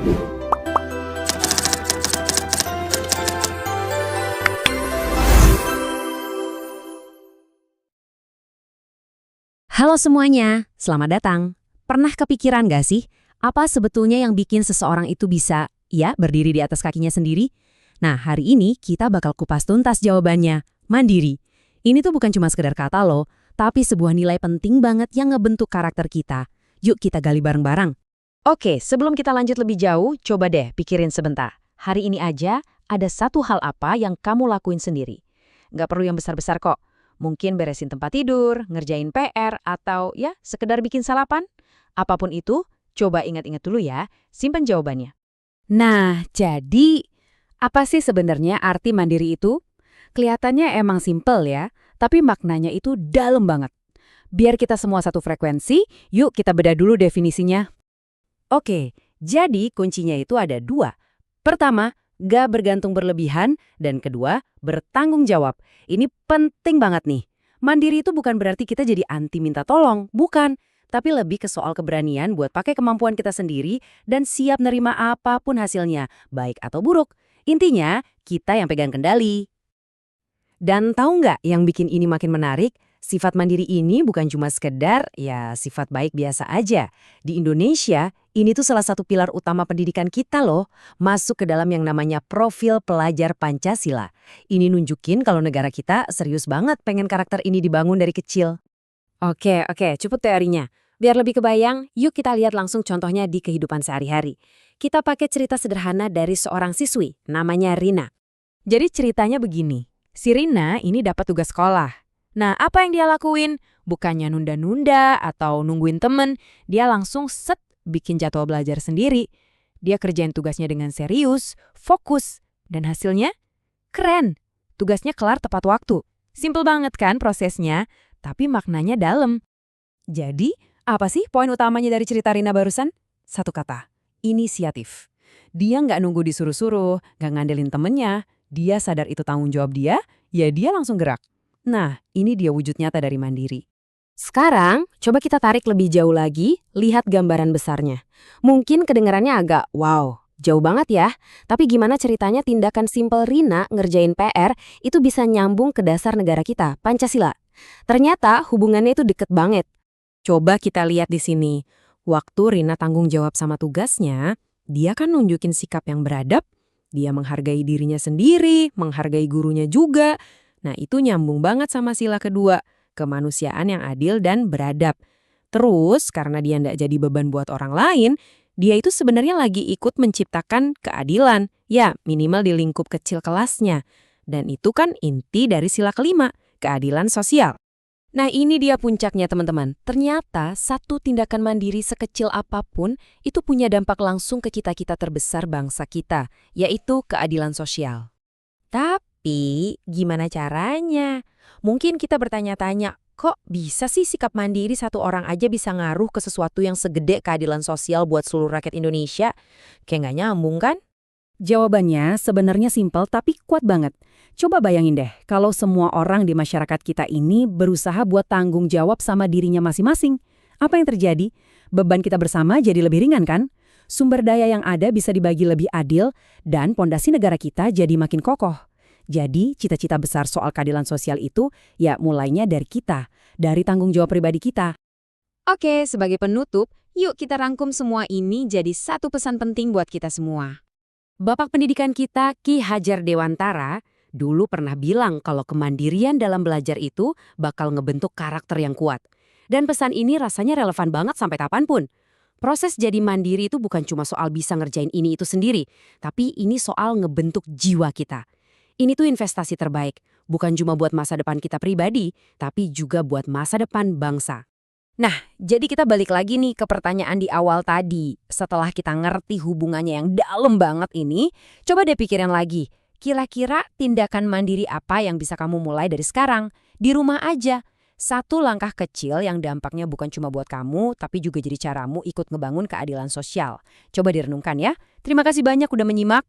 Halo semuanya, selamat datang. Pernah kepikiran gak sih, apa sebetulnya yang bikin seseorang itu bisa, ya, berdiri di atas kakinya sendiri? Nah, hari ini kita bakal kupas tuntas jawabannya, mandiri. Ini tuh bukan cuma sekedar kata loh, tapi sebuah nilai penting banget yang ngebentuk karakter kita. Yuk kita gali bareng-bareng. Oke, sebelum kita lanjut lebih jauh, coba deh pikirin sebentar. Hari ini aja, ada satu hal apa yang kamu lakuin sendiri. Nggak perlu yang besar-besar kok. Mungkin beresin tempat tidur, ngerjain PR, atau ya sekedar bikin sarapan. Apapun itu, coba ingat-ingat dulu ya, simpan jawabannya. Nah, jadi apa sih sebenarnya arti mandiri itu? Kelihatannya emang simpel ya, tapi maknanya itu dalam banget. Biar kita semua satu frekuensi, yuk kita bedah dulu definisinya. Oke, jadi kuncinya itu ada dua. Pertama, gak bergantung berlebihan, dan kedua, bertanggung jawab. Ini penting banget nih. Mandiri itu bukan berarti kita jadi anti minta tolong, bukan. Tapi lebih ke soal keberanian buat pakai kemampuan kita sendiri dan siap nerima apapun hasilnya, baik atau buruk. Intinya, kita yang pegang kendali. Dan tahu nggak yang bikin ini makin menarik? Sifat mandiri ini bukan cuma sekedar, ya sifat baik biasa aja. Di Indonesia, ini tuh salah satu pilar utama pendidikan kita loh, masuk ke dalam yang namanya profil pelajar Pancasila. Ini nunjukin kalau negara kita serius banget pengen karakter ini dibangun dari kecil. Oke, cukup teorinya. Biar lebih kebayang, yuk kita lihat langsung contohnya di kehidupan sehari-hari. Kita pakai cerita sederhana dari seorang siswi, namanya Rina. Jadi ceritanya begini, si Rina ini dapat tugas sekolah. Nah, apa yang dia lakuin? Bukannya nunda-nunda atau nungguin temen, dia langsung bikin jadwal belajar sendiri. Dia kerjain tugasnya dengan serius, fokus, dan hasilnya keren. Tugasnya kelar tepat waktu. Simpel banget kan prosesnya, tapi maknanya dalam. Jadi, apa sih poin utamanya dari cerita Rina barusan? Satu kata, inisiatif. Dia nggak nunggu disuruh-suruh, nggak ngandelin temennya. Dia sadar itu tanggung jawab dia, ya dia langsung gerak. Nah, ini dia wujud nyata dari mandiri. Sekarang, coba kita tarik lebih jauh lagi, lihat gambaran besarnya. Mungkin kedengarannya agak, wow, jauh banget ya. Tapi gimana ceritanya tindakan simpel Rina ngerjain PR itu bisa nyambung ke dasar negara kita, Pancasila. Ternyata hubungannya itu deket banget. Coba kita lihat di sini. Waktu Rina tanggung jawab sama tugasnya, dia kan nunjukin sikap yang beradab, dia menghargai dirinya sendiri, menghargai gurunya juga. Nah, itu nyambung banget sama sila kedua, kemanusiaan yang adil dan beradab. Terus, karena dia ndak jadi beban buat orang lain, dia itu sebenarnya lagi ikut menciptakan keadilan, ya minimal di lingkup kecil kelasnya. Dan itu kan inti dari sila kelima, keadilan sosial. Nah, ini dia puncaknya teman-teman. Ternyata satu tindakan mandiri sekecil apapun itu punya dampak langsung ke kita-kita terbesar bangsa kita, yaitu keadilan sosial. Tapi, gimana caranya? Mungkin kita bertanya-tanya, kok bisa sih sikap mandiri satu orang aja bisa ngaruh ke sesuatu yang segede keadilan sosial buat seluruh rakyat Indonesia? Kayak nggak nyambung kan? Jawabannya sebenarnya simpel tapi kuat banget. Coba bayangin deh, kalau semua orang di masyarakat kita ini berusaha buat tanggung jawab sama dirinya masing-masing. Apa yang terjadi? Beban kita bersama jadi lebih ringan kan? Sumber daya yang ada bisa dibagi lebih adil, dan pondasi negara kita jadi makin kokoh. Jadi, cita-cita besar soal keadilan sosial itu ya mulainya dari kita, dari tanggung jawab pribadi kita. Oke, sebagai penutup, yuk kita rangkum semua ini jadi satu pesan penting buat kita semua. Bapak pendidikan kita, Ki Hajar Dewantara, dulu pernah bilang kalau kemandirian dalam belajar itu bakal ngebentuk karakter yang kuat. Dan pesan ini rasanya relevan banget sampai kapanpun. Proses jadi mandiri itu bukan cuma soal bisa ngerjain ini itu sendiri, tapi ini soal ngebentuk jiwa kita. Ini tuh investasi terbaik, bukan cuma buat masa depan kita pribadi, tapi juga buat masa depan bangsa. Nah, jadi kita balik lagi nih ke pertanyaan di awal tadi. Setelah kita ngerti hubungannya yang dalam banget ini, coba deh pikirin lagi. Kira-kira tindakan mandiri apa yang bisa kamu mulai dari sekarang? Di rumah aja. Satu langkah kecil yang dampaknya bukan cuma buat kamu, tapi juga jadi caramu ikut ngebangun keadilan sosial. Coba direnungkan ya. Terima kasih banyak udah menyimak.